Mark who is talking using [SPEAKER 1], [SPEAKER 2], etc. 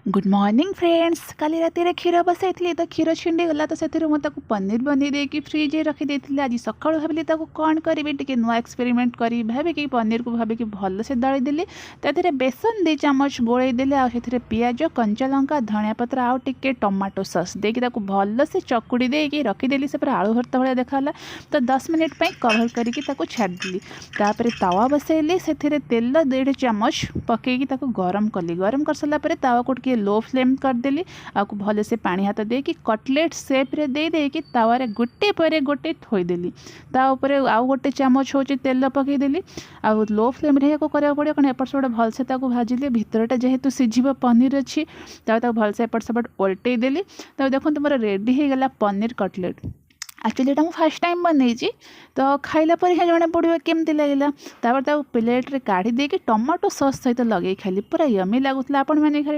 [SPEAKER 1] Good morning friends. काली राति क्षीर बसई तो क्षीर छिंडी गला तो से पनीर बनी देकी फ्रिज रखी देती। आज सका भाविली कौन करी टे नुआ एक्सपेरिमेंट करी भाविकी पनीर को भाविकी भल से दली देली। तादेह बेसन 2 चामच गोलई देली। आए पियाज कंचा लंका धनिया पत्र आउ टिके टमाटो सस देकी भल से चकुड़ी देकी रखीदेली। से पूरा आलू भर्ता भाया देखाला। तो 10 मिनिट कवर करके छाड़देली। तापर तावा बसैली से तेल 1.5 चामच पकईकी गरम कली। गरम कर सारा तावा को लो फ्लेम करदेली। आपको भले से पानी हाथ देकी कटलेट सेप रे दे देकी तावारे गोटे पर गोटे थोईदेली। ता ऊपर आउ गोटे चामच हो तेल पकईदेली। आ लो फ्लेम रे करा पड़े कारण एपट सेपट भलसे भाजिले भितरटा जेहेतु सिझिब पनीर अच्छी भल से एपट सेपट ओल्टे देली। तो देखो मोर रेडी हो गला पनीर कटलेट। एक्चुअली ये फर्स्ट टाइम बनई तो खाइला पर ही जना पड़ो केमती लगे। प्लेट रे काढ़ी देकी टमाटो सस सहित लगे खाली पूरा यमी लगुला। आपण मैंने